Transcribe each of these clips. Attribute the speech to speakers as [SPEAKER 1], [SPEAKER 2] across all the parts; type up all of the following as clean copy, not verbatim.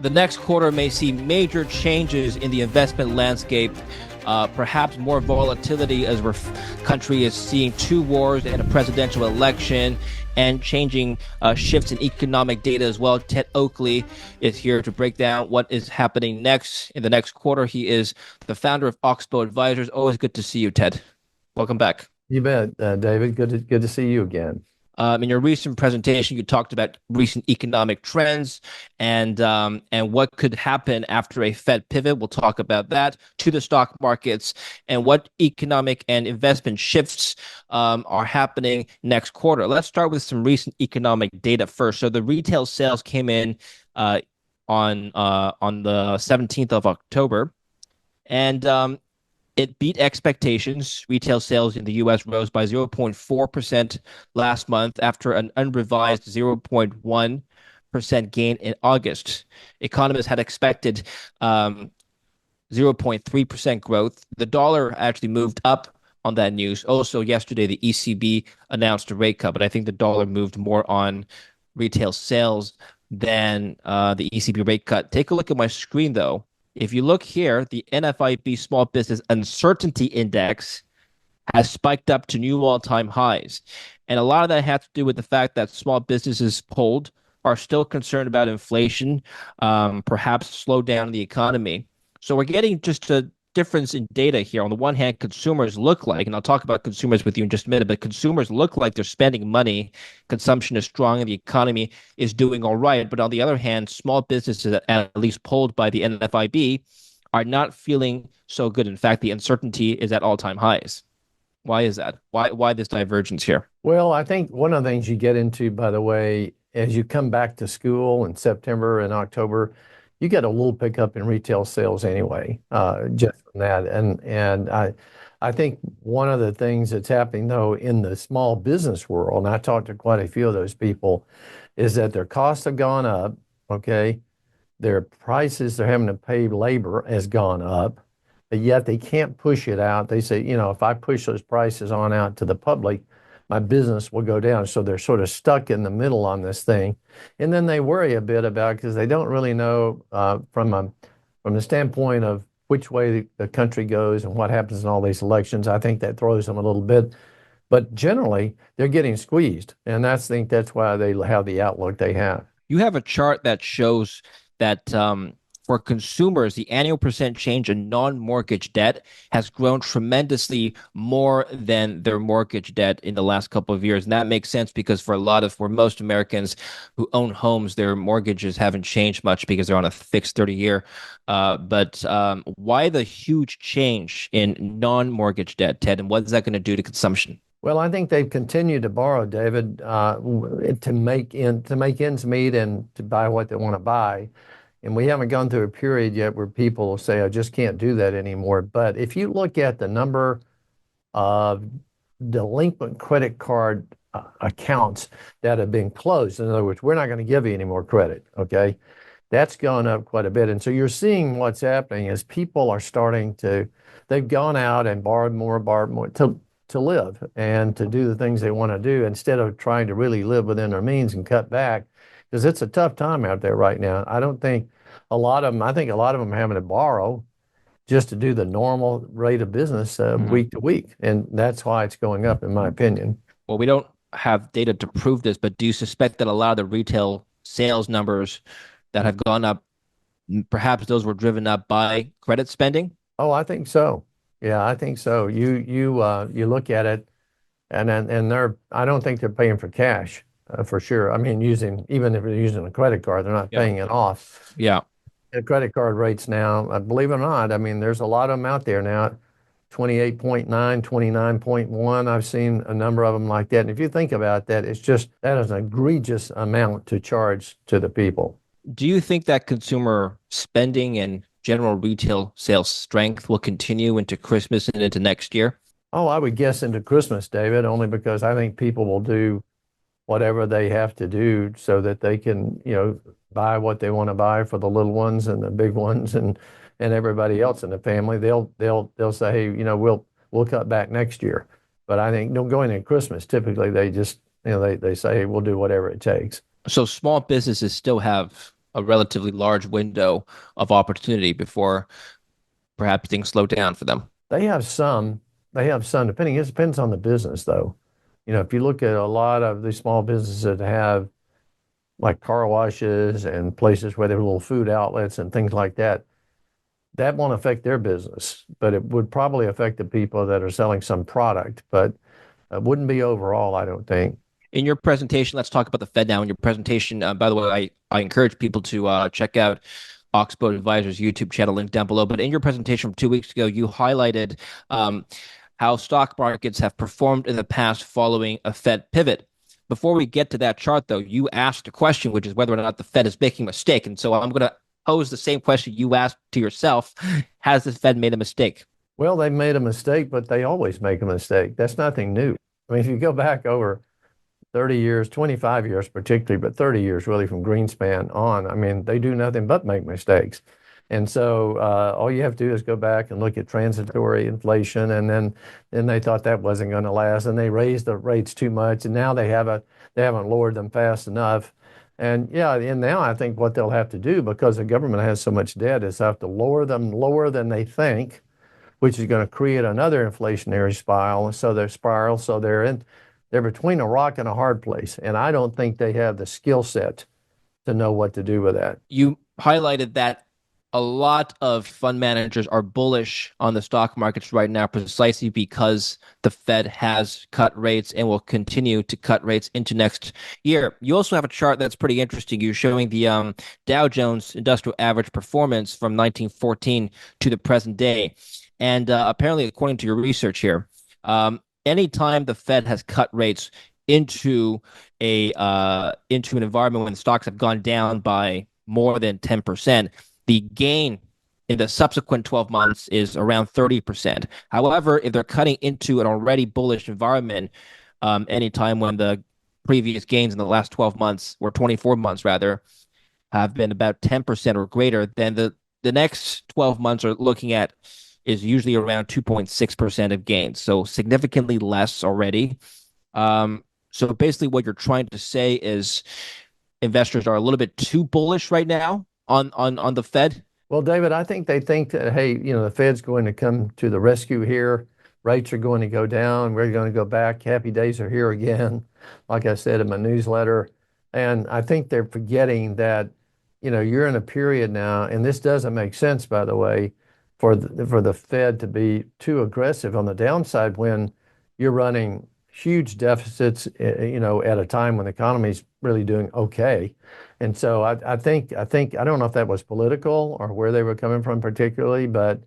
[SPEAKER 1] The next quarter may see major changes in the investment landscape, perhaps more volatility as our country is seeing two wars and a presidential election and changing shifts in economic data as well. Ted Oakley is here to break down what is happening next in the next quarter. He is the founder of Oxbow Advisors. Always good to see you, Ted. Welcome back.
[SPEAKER 2] You bet, David. Good to see you again.
[SPEAKER 1] In your recent presentation, you talked about recent economic trends and what could happen after a Fed pivot. We'll talk about that, to the stock markets and what economic and investment shifts are happening next quarter. Let's start with some recent economic data first. So the retail sales came in on the 17th of October, and it beat expectations. Retail sales in the U.S. rose by 0.4% last month after an unrevised 0.1% gain in August. Economists had expected 0.3% growth. The dollar actually moved up on that news. Also, yesterday, the ECB announced a rate cut, but I think the dollar moved more on retail sales than the ECB rate cut. Take a look at my screen, though. If you look here, the NFIB Small Business Uncertainty Index has spiked up to new all-time highs. And a lot of that has to do with the fact that small businesses polled are still concerned about inflation, perhaps slowdown in the economy. So we're getting just a difference in data here. On the one hand, consumers look like, and I'll talk about consumers with you in just a minute, but consumers look like they're spending money. Consumption is strong and the economy is doing all right. But on the other hand, small businesses, at least polled by the NFIB, are not feeling so good. In fact, the uncertainty is at all-time highs. Why is that? Why this divergence here?
[SPEAKER 2] Well, I think one of the things you get into, by the way, as you come back to school in September and October, you get a little pickup in retail sales anyway, just from that. And I think one of the things that's happening, though, in the small business world, and I talked to quite a few of those people, is that their costs have gone up, okay? Their prices they're having to pay labor has gone up, but yet they can't push it out. They say, if I push those prices on out to the public, my business will go down. So they're sort of stuck in the middle on this thing. And then they worry a bit about, because they don't really know from the standpoint of which way the country goes and what happens in all these elections. I think that throws them a little bit. But generally, they're getting squeezed. And I think that's why they have the outlook they have.
[SPEAKER 1] You have a chart that shows that for consumers, the annual percent change in non-mortgage debt has grown tremendously more than their mortgage debt in the last couple of years. And that makes sense because for most Americans who own homes, their mortgages haven't changed much because they're on a fixed 30-year. But why the huge change in non-mortgage debt, Ted, and what is that going to do to consumption?
[SPEAKER 2] Well, I think they've continued to borrow, David, to make ends meet and to buy what they want to buy. And we haven't gone through a period yet where people will say, I just can't do that anymore. But if you look at the number of delinquent credit card accounts that have been closed, in other words, we're not going to give you any more credit, okay? That's gone up quite a bit. And so you're seeing what's happening is people are they've gone out and borrowed more to live and to do the things they want to do instead of trying to really live within their means and cut back. Because it's a tough time out there right now. I think a lot of them are having to borrow just to do the normal rate of business week to week. And that's why it's going up, in my opinion.
[SPEAKER 1] Well, we don't have data to prove this, but do you suspect that a lot of the retail sales numbers that have gone up, perhaps those were driven up by credit spending?
[SPEAKER 2] Oh, I think so. Yeah, I think so. You look at it, and I don't think they're paying for cash. For sure. I mean, even if they're using a credit card, they're not paying it off.
[SPEAKER 1] Yeah.
[SPEAKER 2] The credit card rates now, believe it or not, I mean, there's a lot of them out there now, 28.9, 29.1. I've seen a number of them like that. And if you think about that, that is an egregious amount to charge to the people.
[SPEAKER 1] Do you think that consumer spending and general retail sales strength will continue into Christmas and into next year?
[SPEAKER 2] Oh, I would guess into Christmas, David, only because I think people will do whatever they have to do so that they can, buy what they want to buy for the little ones and the big ones and everybody else in the family. They'll say, hey, we'll cut back next year. But I think going into Christmas, typically they just, they say, hey, we'll do whatever it takes.
[SPEAKER 1] So small businesses still have a relatively large window of opportunity before perhaps things slow down for them.
[SPEAKER 2] They have some, they have some, depending, it depends on the business though. If you look at a lot of these small businesses that have like car washes and places where there are little food outlets and things like that, that won't affect their business, but it would probably affect the people that are selling some product, but it wouldn't be overall, I don't think.
[SPEAKER 1] In your presentation, let's talk about the Fed now. In your presentation, by the way, I encourage people to check out Oxbow Advisors YouTube channel, link down below. But in your presentation from 2 weeks ago, you highlighted um, how stock markets have performed in the past following a Fed pivot. Before we get to that chart, though, you asked a question, which is whether or not the Fed is making a mistake. And so I'm going to pose the same question you asked to yourself. Has the Fed made a mistake?
[SPEAKER 2] Well, they made a mistake, but they always make a mistake. That's nothing new. I mean, if you go back over 30 years, 25 years particularly, but 30 years really from Greenspan on, I mean, they do nothing but make mistakes. And so all you have to do is go back and look at transitory inflation, and then they thought that wasn't going to last, and they raised the rates too much, and now they haven't lowered them fast enough. And yeah, and now I think what they'll have to do, because the government has so much debt, is have to lower them lower than they think, which is going to create another inflationary spiral. So they're between a rock and a hard place, and I don't think they have the skill set to know what to do with that.
[SPEAKER 1] You highlighted that a lot of fund managers are bullish on the stock markets right now precisely because the Fed has cut rates and will continue to cut rates into next year. You also have a chart that's pretty interesting. You're showing the Dow Jones Industrial Average performance from 1914 to the present day. And apparently, according to your research here, anytime the Fed has cut rates into into an environment when stocks have gone down by more than 10%, the gain in the subsequent 12 months is around 30%. However, if they're cutting into an already bullish environment, anytime when the previous gains in the last 12 months, or 24 months rather, have been about 10% or greater, then the next 12 months are looking at is usually around 2.6% of gains. So significantly less already. So basically what you're trying to say is investors are a little bit too bullish right now on the Fed.
[SPEAKER 2] Well, David, I think they think that, hey, the Fed's going to come to the rescue here. Rates are going to go down. We're going to go back. Happy days are here again, like I said in my newsletter. And I think they're forgetting that, you're in a period now, and this doesn't make sense, by the way, for the Fed to be too aggressive on the downside when you're running huge deficits, at a time when the economy's really doing okay. And so I think I don't know if that was political or where they were coming from particularly, but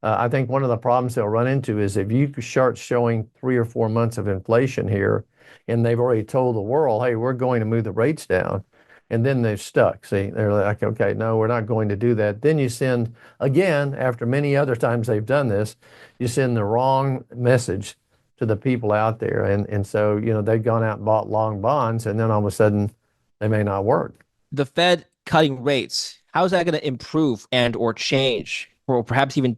[SPEAKER 2] I think one of the problems they'll run into is if you start showing 3 or 4 months of inflation here, and they've already told the world, hey, we're going to move the rates down, and then they're stuck. See, they're like, okay, no, we're not going to do that. Then you send, again, after many other times they've done this, you send the wrong message to the people out there. And so, they've gone out and bought long bonds, and then all of a sudden they may not work.
[SPEAKER 1] The Fed cutting rates, how is that going to improve and or change, or perhaps even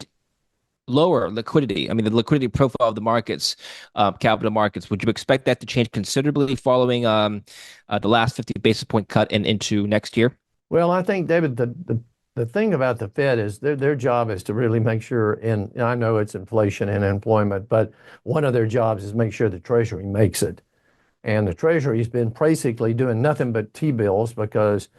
[SPEAKER 1] lower liquidity? I mean, the liquidity profile of the markets, capital markets. Would you expect that to change considerably following the last 50 basis point cut and into next year?
[SPEAKER 2] Well, I think, David, the thing about the Fed is their job is to really make sure, and I know it's inflation and employment, but one of their jobs is make sure the Treasury makes it. And the Treasury's been basically doing nothing but T-bills because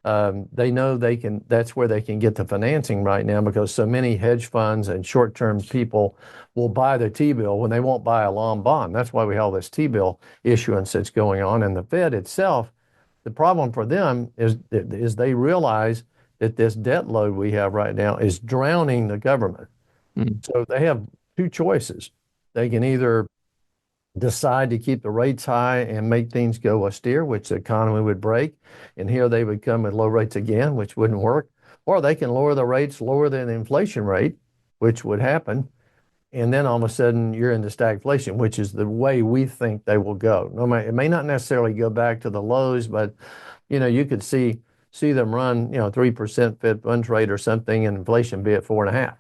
[SPEAKER 2] they know that's where they can get the financing right now, because so many hedge funds and short-term people will buy the T-bill when they won't buy a long bond. That's why we have all this T-bill issuance that's going on. And the Fed itself, the problem for them is they realize that this debt load we have right now is drowning the government.
[SPEAKER 1] Mm.
[SPEAKER 2] So they have two choices. They can either decide to keep the rates high and make things go austere, which the economy would break, and here they would come with low rates again, which wouldn't work. Or they can lower the rates lower than the inflation rate, which would happen, and then all of a sudden you're into stagflation, which is the way we think they will go. No, it may not necessarily go back to the lows, but you could see them run 3% Fed funds rate or something, and inflation be at 4.5.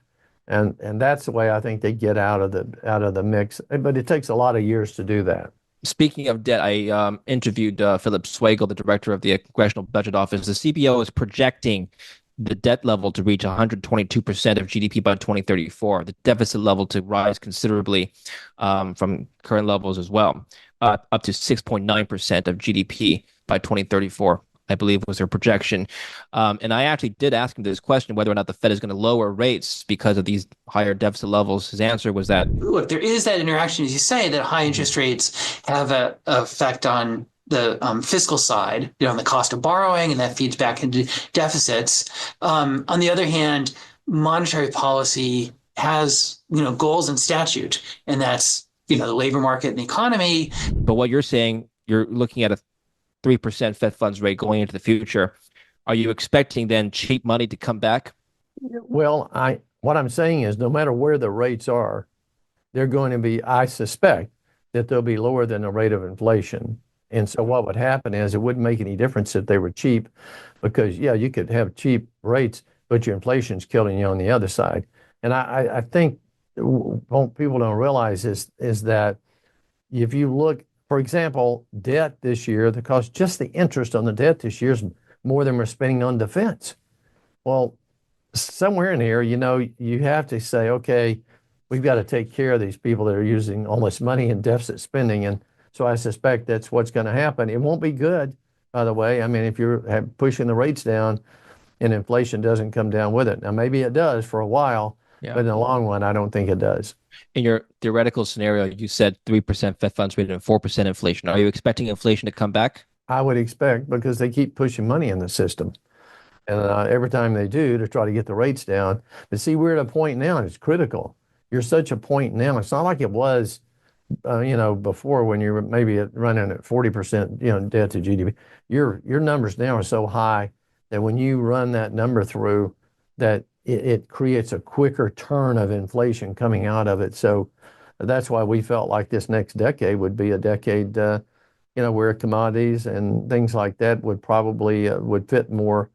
[SPEAKER 2] And that's the way I think they get out of the mix. But it takes a lot of years to do that.
[SPEAKER 1] Speaking of debt, I interviewed Philip Swagel, the director of the Congressional Budget Office. The CBO is projecting the debt level to reach 122% of GDP by 2034, the deficit level to rise considerably from current levels as well, up to 6.9% of GDP by 2034. I believe was their projection. And I actually did ask him this question, whether or not the Fed is going to lower rates because of these higher deficit levels. His answer was that,
[SPEAKER 3] look, there is that interaction, as you say, that high interest rates have a effect on the fiscal side, on the cost of borrowing, and that feeds back into deficits. On the other hand, monetary policy has, goals and statute, and that's, the labor market and the economy.
[SPEAKER 1] but what you're saying, you're looking at a 3% Fed funds rate going into the future. Are you expecting then cheap money to come back?
[SPEAKER 2] Well, what I'm saying is no matter where the rates are, they're going to be, I suspect, that they'll be lower than the rate of inflation. And so what would happen is it wouldn't make any difference if they were cheap because, yeah, you could have cheap rates, but your inflation's killing you on the other side. And I think what people don't realize is that if you look, for example, debt this year, the cost, just the interest on the debt this year is more than we're spending on defense. Well, somewhere in here, you have to say, okay, we've got to take care of these people that are using all this money in deficit spending. And so I suspect that's what's going to happen. It won't be good, by the way. I mean, if you're pushing the rates down and inflation doesn't come down with it. Now, maybe it does for a while,
[SPEAKER 1] Yeah.
[SPEAKER 2] but in the long run, I don't think it does.
[SPEAKER 1] In your theoretical scenario, you said 3% Fed funds rate and 4% inflation. Are you expecting inflation to come back?
[SPEAKER 2] I would expect because they keep pushing money in the system. And every time they do to try to get the rates down. But see, we're at a point now, and it's critical. You're such a point now. It's not like it was, before when you were maybe running at 40%, debt to GDP. Your numbers now are so high that when you run that number through, that it creates a quicker turn of inflation coming out of it. So that's why we felt like this next decade would be a decade, where commodities and things like that would probably would fit more.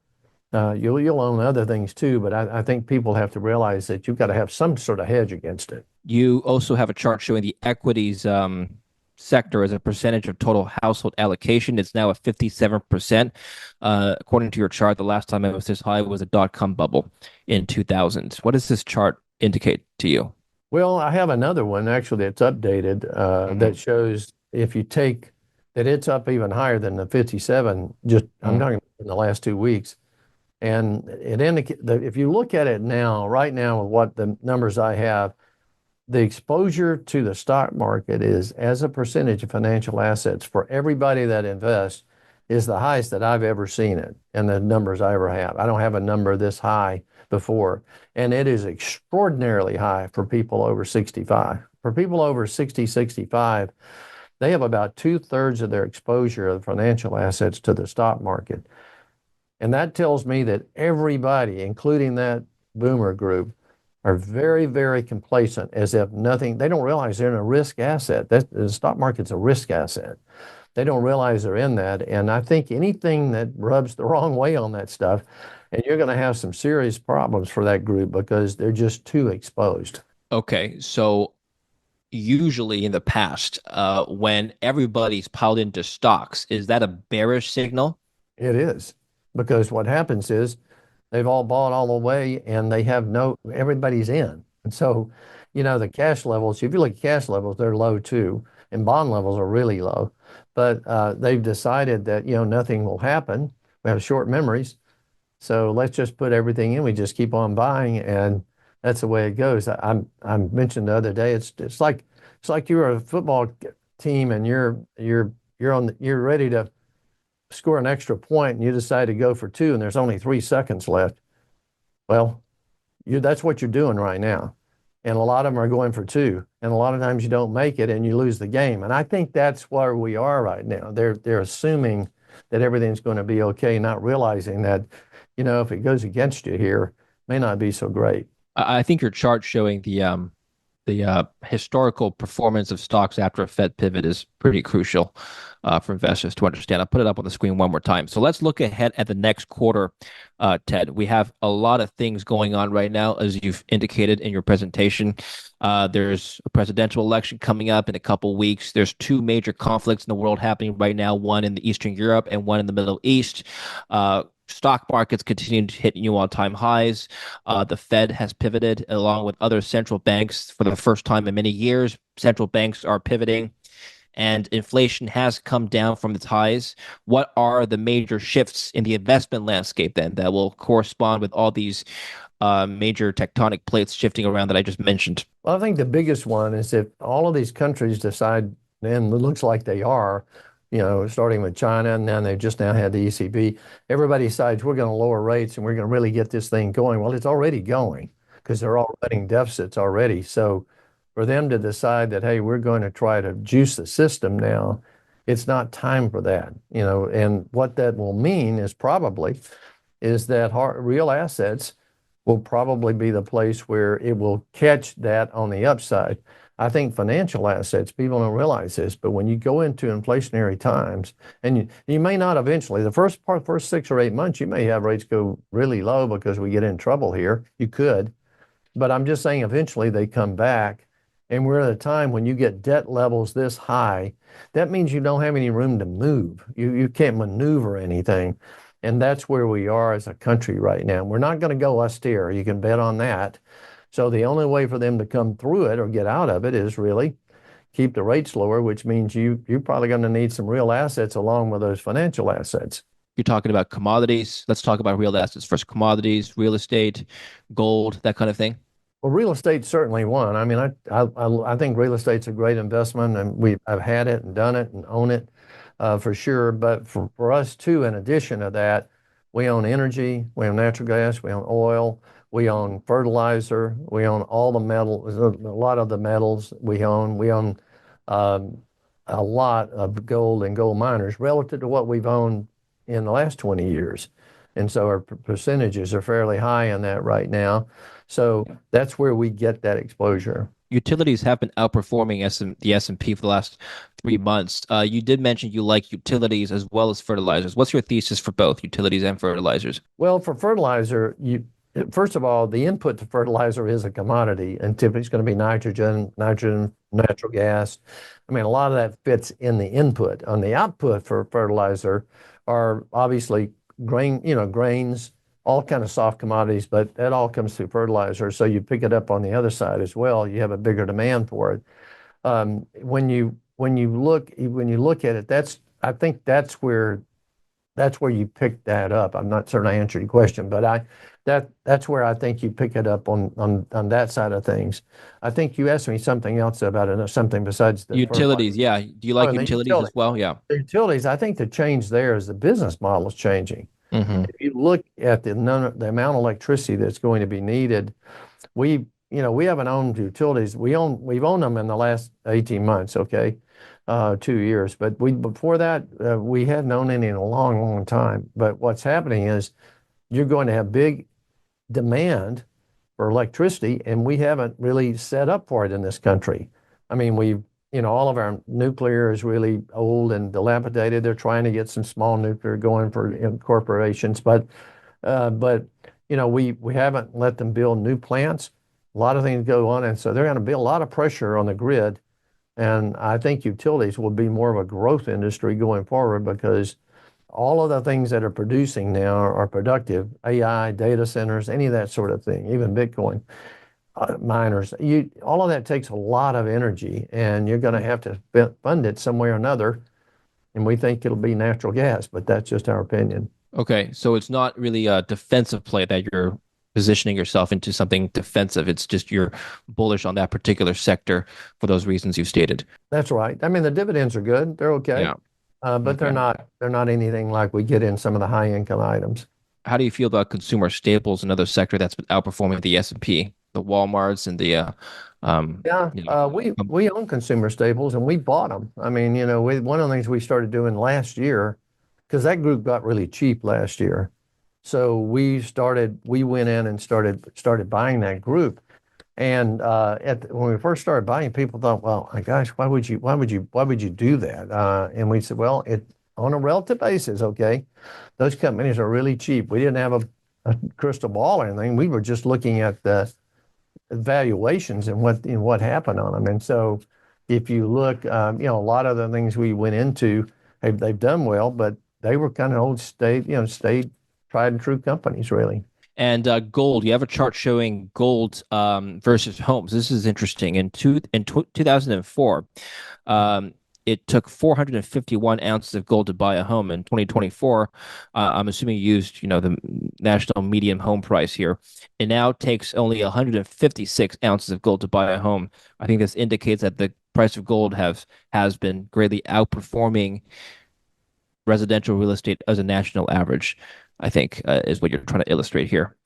[SPEAKER 2] You'll own other things too, but I think people have to realize that you've got to have some sort of hedge against it.
[SPEAKER 1] You also have a chart showing the equities sector as a percentage of total household allocation. It's now at 57%. According to your chart, the last time it was this high was a dot-com bubble in 2000. What does this chart indicate to you?
[SPEAKER 2] Well, I have another one actually that's updated that shows if you take that it's up even higher than the 57. I'm talking in the last 2 weeks. And it indicates that if you look at it now, right now, with what the numbers I have, the exposure to the stock market is as a percentage of financial assets for everybody that invests is the highest that I've ever seen it and the numbers I ever have. I don't have a number this high before. And it is extraordinarily high for people over 65. For people over 60, 65, they have about 2/3 of their exposure of financial assets to the stock market. And that tells me that everybody, including that boomer group, are very, very complacent as if nothing, they don't realize they're in a risk asset. The stock market's a risk asset. They don't realize they're in that. And I think anything that rubs the wrong way on that stuff, and you're going to have some serious problems for that group because they're just too exposed.
[SPEAKER 1] Okay, so usually in the past, when everybody's piled into stocks, is that a bearish signal?
[SPEAKER 2] It is. Because what happens is they've all bought all the way and they have everybody's in. And so, the cash levels, if you look at cash levels, they're low too. And bond levels are really low. But they've decided that, nothing will happen. We have short memories. So let's just put everything in. We just keep on buying. And that's the way it goes. I mentioned the other day, it's like you're a football team and you're ready to score an extra point and you decide to go for two and there's only 3 seconds left. Well, that's what you're doing right now. And a lot of them are going for two. And a lot of times you don't make it and you lose the game. And I think that's where we are right now. They're assuming that everything's going to be okay, not realizing that, if it goes against you here, it may not be so great.
[SPEAKER 1] I think your chart showing the historical performance of stocks after a Fed pivot is pretty crucial for investors to understand. I'll put it up on the screen one more time. So let's look ahead at the next quarter, Ted. We have a lot of things going on right now, as you've indicated in your presentation. There's a presidential election coming up in a couple weeks. There's two major conflicts in the world happening right now, one in the Eastern Europe and one in the Middle East. Stock markets continue to hit new all-time highs. The Fed has pivoted along with other central banks for the first time in many years. Central banks are pivoting, and inflation has come down from its highs. What are the major shifts in the investment landscape then that will correspond with all these major tectonic plates shifting around that I just mentioned?
[SPEAKER 2] Well, I think the biggest one is if all of these countries decide, and it looks like they are, starting with China, and then they've just now had the ECB, everybody decides we're going to lower rates and we're going to really get this thing going. Well, it's already going because they're all running deficits already. So for them to decide that, hey, we're going to try to juice the system now, it's not time for that, and what that will mean is that real assets will probably be the place where it will catch that on the upside. I think financial assets, people don't realize this, but when you go into inflationary times, and you may not eventually, the first 6 or 8 months, you may have rates go really low because we get in trouble here. You could, but I'm just saying eventually they come back. And we're at a time when you get debt levels this high, that means you don't have any room to move. You can't maneuver anything. And that's where we are as a country right now. We're not going to go austere. You can bet on that. So the only way for them to come through it or get out of it is really keep the rates lower, which means you're probably going to need some real assets along with those financial assets.
[SPEAKER 1] You're talking about commodities. Let's talk about real assets first. Commodities, real estate, gold, that kind of thing.
[SPEAKER 2] Well, real estate's certainly one. I mean, I think real estate's a great investment, and I've had it and done it and own it for sure. But for us too, in addition to that, we own energy, we own natural gas, we own oil, we own fertilizer, we own all the metals, a lot of the metals we own a lot of gold and gold miners relative to what we've owned in the last 20 years. And so our percentages are fairly high in that right now. So that's where we get that exposure.
[SPEAKER 1] Utilities have been outperforming the S&P for the last 3 months. You did mention you like utilities as well as fertilizers. What's your thesis for both utilities and fertilizers?
[SPEAKER 2] Well, for fertilizer, first of all, the input to fertilizer is a commodity, and typically it's going to be nitrogen, natural gas. I mean, a lot of that fits in the input. On the output for fertilizer are obviously grains, all kind of soft commodities, but that all comes through fertilizer. So you pick it up on the other side as well. You have a bigger demand for it. When you look at it, I think that's where you pick that up. I'm not certain I answered your question, but that's where I think you pick it up on that side of things. I think you asked me something else about it, something besides the
[SPEAKER 1] utilities. Yeah. Do you like utilities as well? Yeah.
[SPEAKER 2] The utilities, I think the change there is the business model is changing.
[SPEAKER 1] Mm-hmm.
[SPEAKER 2] If you look at the amount of electricity that's going to be needed, we haven't owned utilities. We've owned them in the last 18 months, okay, 2 years. But before that, we hadn't owned any in a long, long time. But what's happening is you're going to have big demand for electricity, and we haven't really set up for it in this country. I mean, all of our nuclear is really old and dilapidated. They're trying to get some small nuclear going for corporations, but we haven't let them build new plants. A lot of things go on, and so they're going to be a lot of pressure on the grid. And I think utilities will be more of a growth industry going forward because all of the things that are producing now are productive. AI, data centers, any of that sort of thing, even Bitcoin. Miners, all of that takes a lot of energy, and you're going to have to fund it some way or another. And we think it'll be natural gas, but that's just our opinion.
[SPEAKER 1] Okay, so it's not really a defensive play that you're positioning yourself into something defensive. It's just you're bullish on that particular sector for those reasons you stated.
[SPEAKER 2] That's right. I mean, the dividends are good; they're okay,
[SPEAKER 1] Yeah.
[SPEAKER 2] But
[SPEAKER 1] Okay.
[SPEAKER 2] they're not anything like we get in some of the high income items.
[SPEAKER 1] How do you feel about consumer staples, another sector that's been outperforming the S&P, the Walmarts and the
[SPEAKER 2] we own consumer staples and we bought them. I mean, one of the things we started doing last year, because that group got really cheap last year, so we went in and started buying that group, And when we first started buying, people thought, well, my gosh, why would you do that? And we said, well, on a relative basis, okay, those companies are really cheap. We didn't have a crystal ball or anything. We were just looking at the valuations and what happened on them. And so, if you look, a lot of the things we went into, they've done well, but they were kind of stayed tried and true companies, really.
[SPEAKER 1] And gold, you have a chart showing gold versus homes. This is interesting. In 2004, um, it took 451 ounces of gold to buy a home. In 2024, I'm assuming you used, the national median home price here. It now takes only 156 ounces of gold to buy a home. I think this indicates that the price of gold has been greatly outperforming residential real estate as a national average, I think, is what you're trying to illustrate here.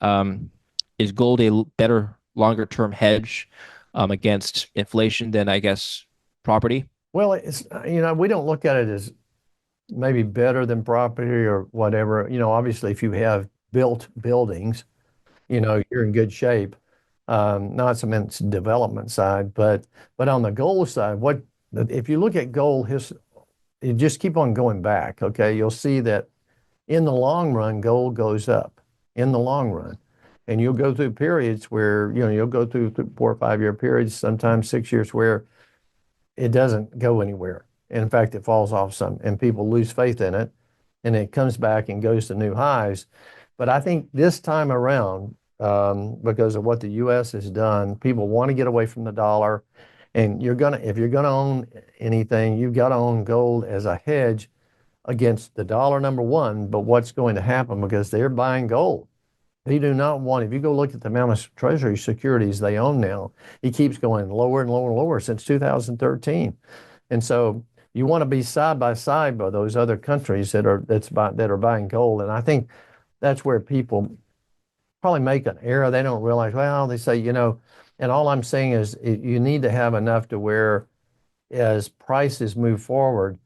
[SPEAKER 1] Is gold a better longer term hedge against inflation than, I guess, property?
[SPEAKER 2] Well, we don't look at it as maybe better than property or whatever. Obviously, if you have built buildings, you're in good shape. Not so much development side, but on the gold side, if you look at gold, you just keep on going back, okay? You'll see that in the long run, gold goes up in the long run. And you'll go through periods where, you'll go through 4 or 5 year periods, sometimes 6 years, where it doesn't go anywhere. In fact, it falls off some, and people lose faith in it, and it comes back and goes to new highs. But I think this time around, because of what the U.S. has done, people want to get away from the dollar. And if you're gonna own anything, you've got to own gold as a hedge against the dollar, number one. But what's going to happen, because they're buying gold? They do not want, if you go look at the amount of Treasury securities they own now, it keeps going lower and lower and lower since 2013. And so you want to be side by side by those other countries that are buying gold. And I think that's where people probably make an error. They don't realize, well, they say, and all I'm saying is you need to have enough to where, as prices move forward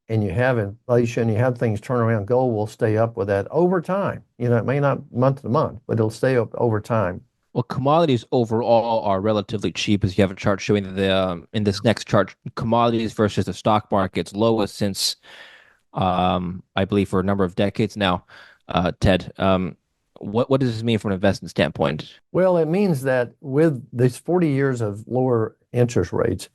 [SPEAKER 2] and you have inflation, you have things turn around, gold will stay up with that over time. It may not month to month, but it'll stay up over time.
[SPEAKER 1] Well, commodities overall are relatively cheap, as you have a chart showing that in this next chart, commodities versus the stock market's lowest since, I believe, for a number of decades now. Ted, what does this mean from an investment standpoint?
[SPEAKER 2] Well, it means that with these 40 years of lower interest rates,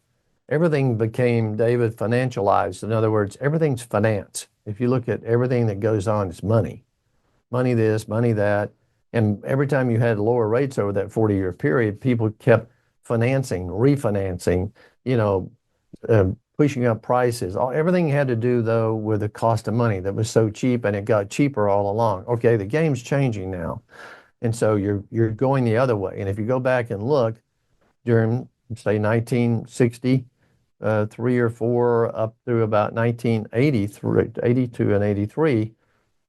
[SPEAKER 2] everything became, David, financialized. In other words, everything's finance. If you look at everything that goes on, it's money. Money this, money that. And every time you had lower rates over that 40-year period, people kept financing, refinancing, pushing up prices. Everything had to do, though, with the cost of money that was so cheap, and it got cheaper all along. Okay, the game's changing now. And so you're going the other way. And if you go back and look during, say, 1960, 3 or 4 up through about 1983, 82 and 83,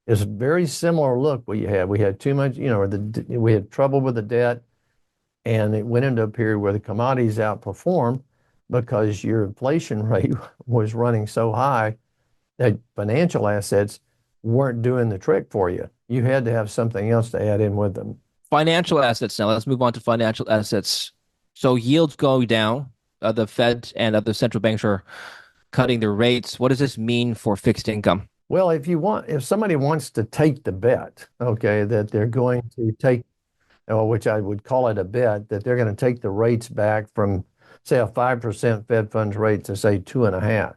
[SPEAKER 2] is a very similar look we had. We had too much, we had trouble with the debt, and it went into a period where the commodities outperformed because your inflation rate was running so high that financial assets weren't doing the trick for you. You had to have something else to add in with them.
[SPEAKER 1] Financial assets now. Let's move on to financial assets. So yields go down. The Fed and other central banks are cutting their rates. What does this mean for fixed income?
[SPEAKER 2] Well, if somebody wants to take the bet, okay, that they're going to take, which I would call it a bet, that they're going to take the rates back from, say, a 5% Fed funds rate to, say, 2.5%.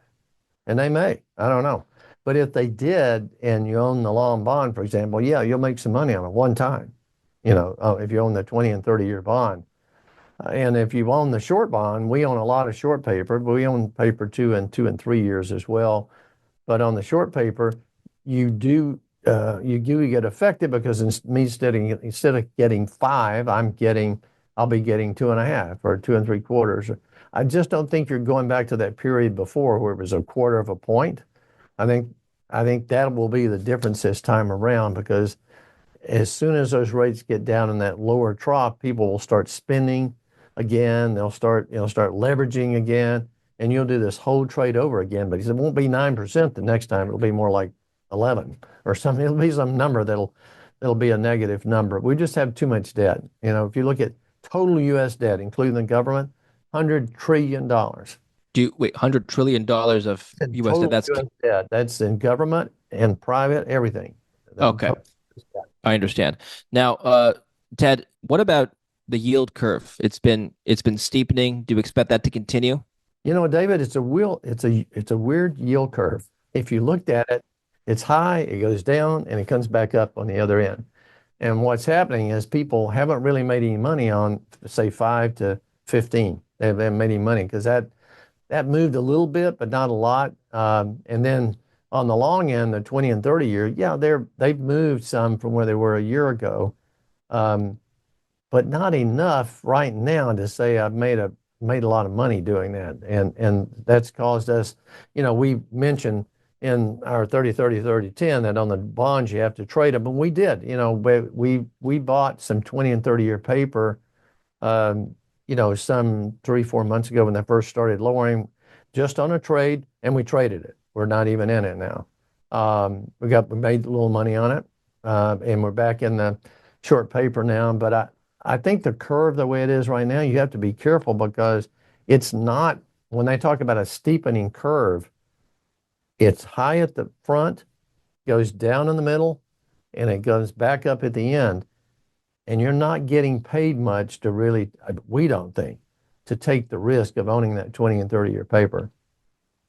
[SPEAKER 2] And they may, I don't know. But if they did, and you own the long bond, for example, yeah, you'll make some money on it one time. If you own the 20 and 30-year bond. And if you own the short bond, we own a lot of short paper, but we own paper 2 and 3 years as well. But on the short paper, you do get affected, because instead of getting 5, I'll be getting 2.5 or 2 3/4. I just don't think you're going back to that period before where it was 1/4 of a point. I think that will be the difference this time around, because as soon as those rates get down in that lower trough, people will start spending again. They'll start leveraging again, and you'll do this whole trade over again. But it won't be 9% the next time. It'll be more like 11 or something. It'll be some number that'll be a negative number. We just have too much debt. If you look at total U.S. debt, including the government, $100 trillion.
[SPEAKER 1] Wait, $100 trillion of
[SPEAKER 2] And
[SPEAKER 1] U.S. debt.
[SPEAKER 2] total U.S. debt. That's in government and private, everything. The
[SPEAKER 1] Okay.
[SPEAKER 2] total U.S. debt.
[SPEAKER 1] I understand. Now, Ted, what about the yield curve? It's been steepening. Do you expect that to continue?
[SPEAKER 2] You know, David, it's a weird yield curve. If you looked at it, it's high, it goes down, and it comes back up on the other end. And what's happening is people haven't really made any money on, say, 5 to 15. They haven't made any money because that moved a little bit, but not a lot. And then on the long end, the 20 and 30 year, yeah, they've moved some from where they were a year ago, um, but not enough right now to say I've made a lot of money doing that. And that's caused us, we mentioned in our 30, 30, 30, 10 that on the bonds you have to trade them, and we did. We bought some 20 and 30-year paper, some 3, 4 months ago when they first started lowering, just on a trade, and we traded it. We're not even in it now. We made a little money on it, and we're back in the short paper now. But I think the curve, the way it is right now, you have to be careful because it's not, when they talk about a steepening curve, it's high at the front, goes down in the middle, and it goes back up at the end. And you're not getting paid much to really, we don't think, to take the risk of owning that 20 and 30-year paper.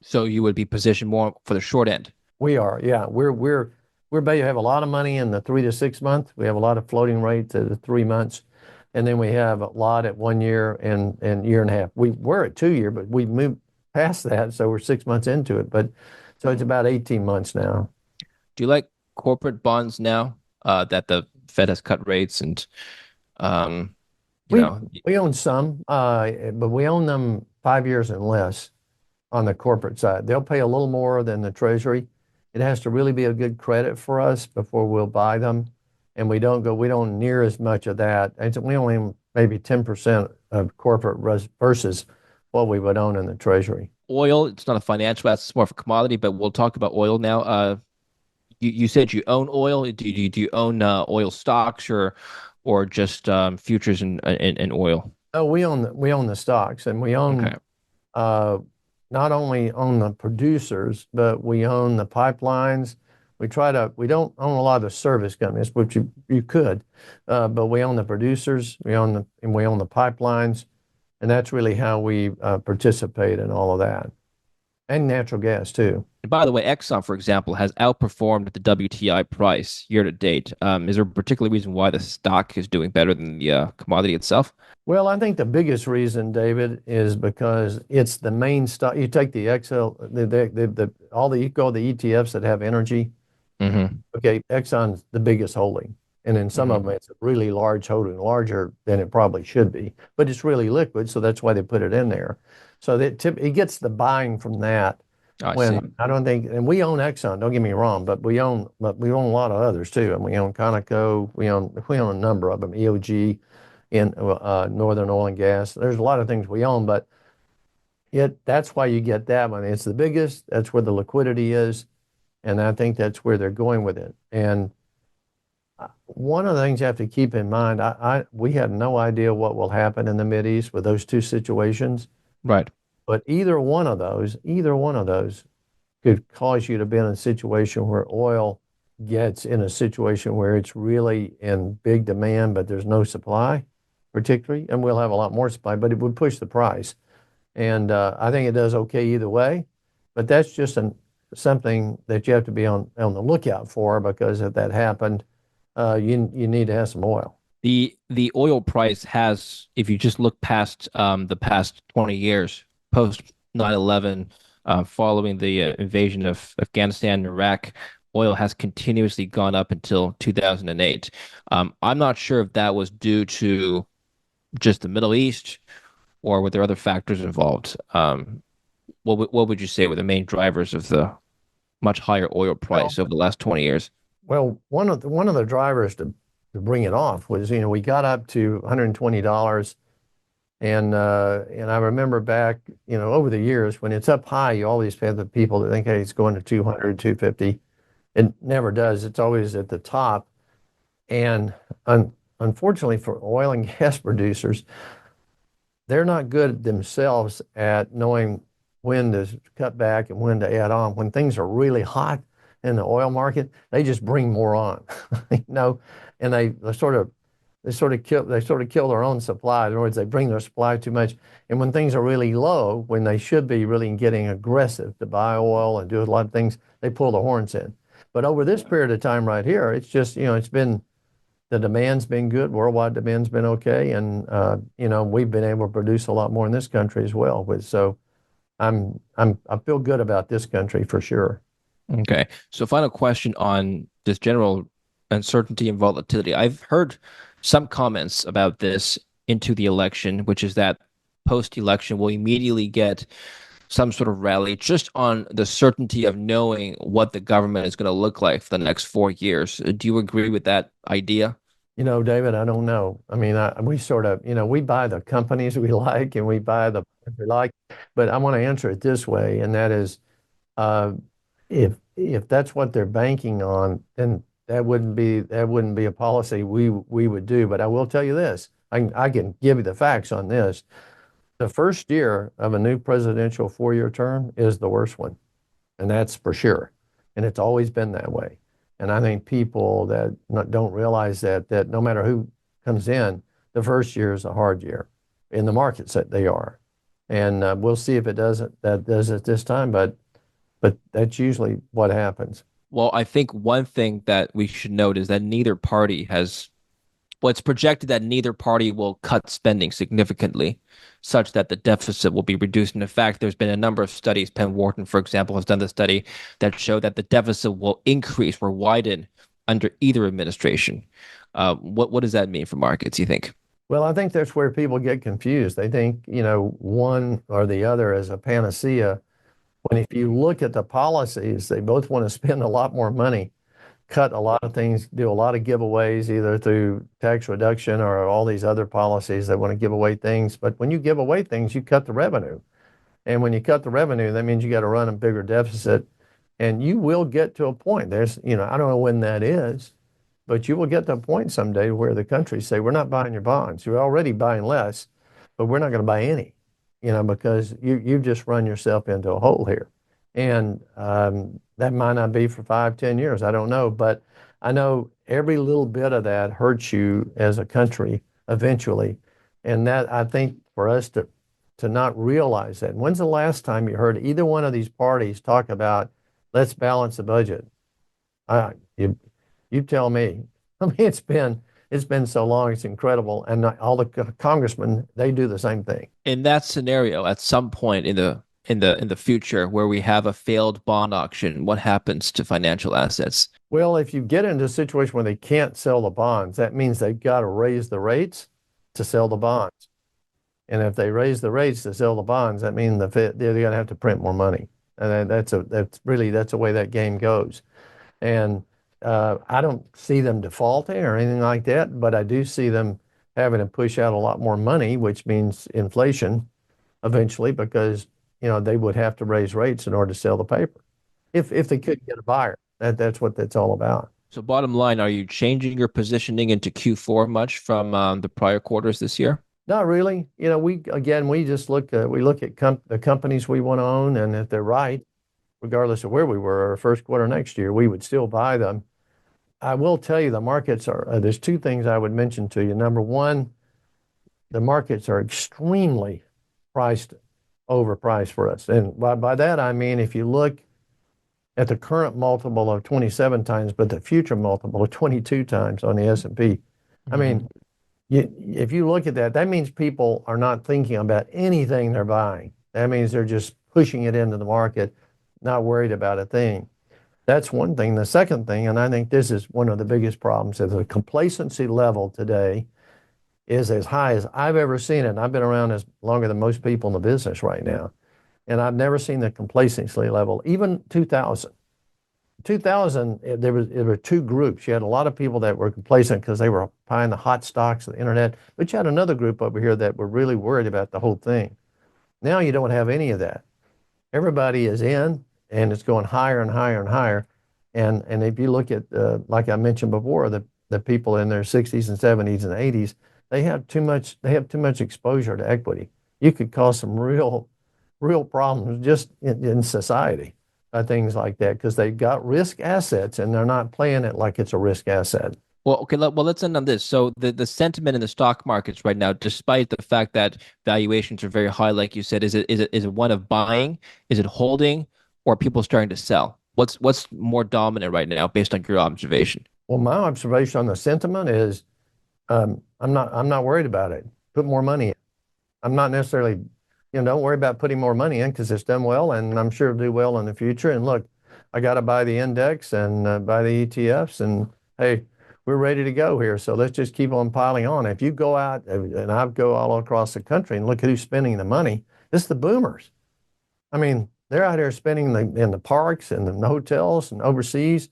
[SPEAKER 1] So you would be positioned more for the short end.
[SPEAKER 2] We are, yeah. We're have a lot of money in the 3 to 6 month. We have a lot of floating rates at the 3 months, and then we have a lot at 1 year and year and a half. We were at 2 year, but we moved past that, so we're 6 months into it. But so it's about 18 months now.
[SPEAKER 1] Do you like corporate bonds now that the Fed has cut rates and um, you
[SPEAKER 2] We
[SPEAKER 1] know,
[SPEAKER 2] we own some, but we own them 5 years and less on the corporate side. They'll pay a little more than the Treasury. It has to really be a good credit for us before we'll buy them. And we don't near as much of that. We only maybe 10% of corporate versus what we would own in the Treasury.
[SPEAKER 1] oil, it's not a financial, that's more of a commodity, but we'll talk about oil now. You said you own oil. Do you own oil stocks or just futures and oil?
[SPEAKER 2] Oh, we own the stocks, and we
[SPEAKER 1] Okay.
[SPEAKER 2] own uh, not only own the producers, but we own the pipelines. We don't own a lot of the service companies, which you could, but we own the producers, and we own the pipelines, and that's really how we participate in all of that, and natural gas too.
[SPEAKER 1] And by the way, Exxon, for example, has outperformed the WTI price year to date. Is there a particular reason why the stock is doing better than the commodity itself?
[SPEAKER 2] Well, I think the biggest reason, David, is because it's the main stock. You take the Excel, you go the ETFs that have energy.
[SPEAKER 1] Hmm.
[SPEAKER 2] Okay, Exxon's the biggest holding, and in some of
[SPEAKER 1] Hmm.
[SPEAKER 2] them, it's a really large holding, larger than it probably should be. But it's really liquid, so that's why they put it in there. So it gets the buying from that.
[SPEAKER 1] I see.
[SPEAKER 2] When I don't think, and we own Exxon. Don't get me wrong, but we own a lot of others too, and we own Conoco. We own a number of them, EOG, in Northern Oil and Gas. There's a lot of things we own, but that's why you get that one. It's the biggest. That's where the liquidity is, and I think that's where they're going with it. And one of the things you have to keep in mind, we have no idea what will happen in the Mideast with those two situations,
[SPEAKER 1] Right.
[SPEAKER 2] but either one of those could cause you to be in a situation where oil gets in a situation where it's really in big demand, but there's no supply, particularly, and we'll have a lot more supply, but it would push the price. And I think it does okay either way, but that's just something that you have to be on the lookout for, because if that happened, you need to have some oil.
[SPEAKER 1] The oil price has, if you just look past the past 20 years, post 9/11, following the invasion of Afghanistan and Iraq, oil has continuously gone up until 2008. I'm not sure if that was due to just the Middle East or were there other factors involved. What would you say were the main drivers of the much higher oil
[SPEAKER 2] Well,
[SPEAKER 1] price over the last 20 years?
[SPEAKER 2] well, one of the drivers to bring it off was, we got up to $120. And I remember back, over the years, when it's up high, you always have the people that think, hey, it's going to 200, 250. It never does. It's always at the top. And unfortunately for oil and gas producers, they're not good themselves at knowing when to cut back and when to add on. When things are really hot in the oil market, they just bring more on, and they sort of kill their own supply. In other words, they bring their supply too much. And when things are really low, when they should be really getting aggressive to buy oil and do a lot of things, they pull the horns in. But over this period of time right here, it's just, the demand's been good. Worldwide demand's been okay. And, we've been able to produce a lot more in this country as well. So I feel good about this country for sure.
[SPEAKER 1] Okay. So final question on this general uncertainty and volatility. I've heard some comments about this into the election, which is that post-election we'll immediately get some sort of rally just on the certainty of knowing what the government is going to look like for the next 4 years. Do you agree with that idea?
[SPEAKER 2] David, I don't know. I mean, we sort of, we buy the companies we like and we buy the we like, but I want to answer it this way, and that is, uh, if that's what they're banking on, then that wouldn't be a policy we would do. But I will tell you this: I can give you the facts on this. The first year of a new presidential 4-year term is the worst one, and that's for sure. And it's always been that way. And I think people that don't realize that no matter who comes in, the first year is a hard year in the markets that they are. And we'll see if it does it this time, but that's usually what happens.
[SPEAKER 1] Well, I think one thing that we should note is that neither party has, well, it's projected that neither party will cut spending significantly, such that the deficit will be reduced. And in fact, there's been a number of studies. Penn Wharton, for example, has done the study that show that the deficit will increase or widen under either administration. What does that mean for markets, you think?
[SPEAKER 2] Well, I think that's where people get confused. They think, one or the other is a panacea. When if you look at the policies, they both want to spend a lot more money, cut a lot of things, do a lot of giveaways, either through tax reduction or all these other policies that want to give away things. But when you give away things, you cut the revenue. And when you cut the revenue, that means you got to run a bigger deficit. And you will get to a point. I don't know when that is, but you will get to a point someday where the countries say, we're not buying your bonds. You're already buying less, but we're not going to buy any, because you've just run yourself into a hole here. And that might not be for 5, 10 years. I don't know. But I know every little bit of that hurts you as a country eventually. And that, I think, for us to not realize that. When's the last time you heard either one of these parties talk about, let's balance the budget? You tell me. I mean, it's been so long, it's incredible. And all the congressmen, they do the same thing.
[SPEAKER 1] In that scenario, at some point in the future where we have a failed bond auction, what happens to financial assets?
[SPEAKER 2] Well, if you get into a situation where they can't sell the bonds, that means they've got to raise the rates to sell the bonds. And if they raise the rates to sell the bonds, that means they're going to have to print more money. And that's the way that game goes. And I don't see them defaulting or anything like that, but I do see them having to push out a lot more money, which means inflation eventually, because they would have to raise rates in order to sell the paper if they couldn't get a buyer. That's what that's all about.
[SPEAKER 1] So bottom line, are you changing your positioning into Q4 much from the prior quarters this year?
[SPEAKER 2] Not really. We just look at the companies we want to own, and if they're right, regardless of where we were, our first quarter next year, we would still buy them. I will tell you the markets there's two things I would mention to you. Number one, the markets are extremely overpriced for us. And by that, I mean, if you look at the current multiple of 27 times, but the future multiple of 22 times on the S&P, I mean, if you look at that, that means people are not thinking about anything they're buying. That means they're just pushing it into the market, not worried about a thing. That's one thing. The second thing, and I think this is one of the biggest problems, is the complacency level today is as high as I've ever seen it. And I've been around as longer than most people in the business right now. And I've never seen the complacency level, even 2000. 2000, there were two groups. You had a lot of people that were complacent because they were buying the hot stocks of the internet, but you had another group over here that were really worried about the whole thing. Now you don't have any of that. Everybody is in, and it's going higher and higher and higher. And if you look at, like I mentioned before, the people in their 60s and 70s and 80s, they have too much exposure to equity. You could cause some real problems just in society by things like that because they've got risk assets and they're not playing it like it's a risk asset.
[SPEAKER 1] Well, okay, let's end on this. So the sentiment in the stock markets right now, despite the fact that valuations are very high, like you said, is it one of buying? Is it holding, or people starting to sell? What's more dominant right now based on your observation?
[SPEAKER 2] Well, my observation on the sentiment is I'm not worried about it. Put more money in. I'm not necessarily, don't worry about putting more money in because it's done well and I'm sure it'll do well in the future. And look, I got to buy the index and buy the ETFs and hey, we're ready to go here. So let's just keep on piling on. If you go out and I go all across the country and look at who's spending the money, it's the boomers. I mean, they're out here spending in the parks and the hotels and overseas.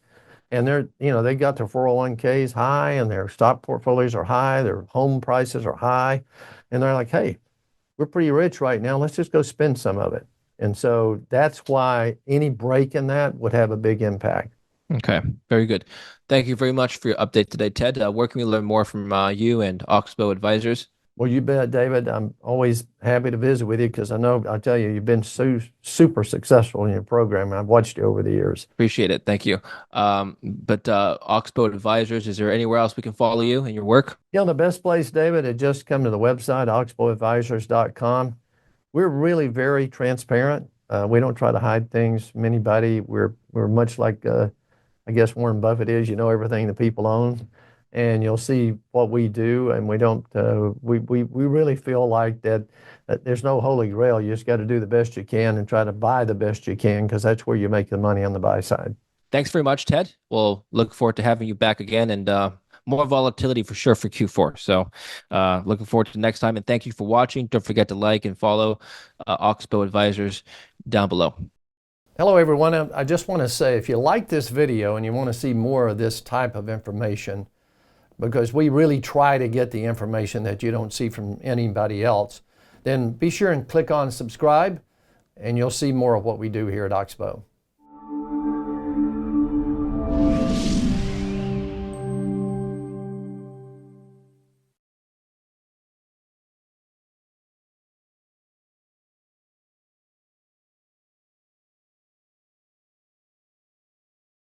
[SPEAKER 2] And they got their 401ks high and their stock portfolios are high. Their home prices are high. And they're like, hey, we're pretty rich right now. Let's just go spend some of it. And so that's why any break in that would have a big impact.
[SPEAKER 1] Okay, very good. Thank you very much for your update today, Ted. Where can we learn more from you and Oxbow Advisors?
[SPEAKER 2] Well, you bet, David. I'm always happy to visit with you because I tell you, you've been super successful in your program. I've watched you over the years.
[SPEAKER 1] Appreciate it. Thank you. But Oxbow Advisors, is there anywhere else we can follow you and your work?
[SPEAKER 2] The best place, David, is just come to the website, oxbowadvisors.com. We're really very transparent. We don't try to hide things from anybody. We're much like, I guess Warren Buffett is, everything the people own. And you'll see what we do, and we don't. We really feel like that there's no holy grail. You just got to do the best you can and try to buy the best you can because that's where you make the money on the buy side.
[SPEAKER 1] Thanks very much, Ted. We'll look forward to having you back again and more volatility for sure for Q4. So looking forward to next time. And thank you for watching. Don't forget to like and follow Oxbow Advisors down below.
[SPEAKER 2] Hello, everyone. I just want to say if you like this video and you want to see more of this type of information, because we really try to get the information that you don't see from anybody else, then be sure and click on subscribe and you'll see more of what we do here at Oxbow.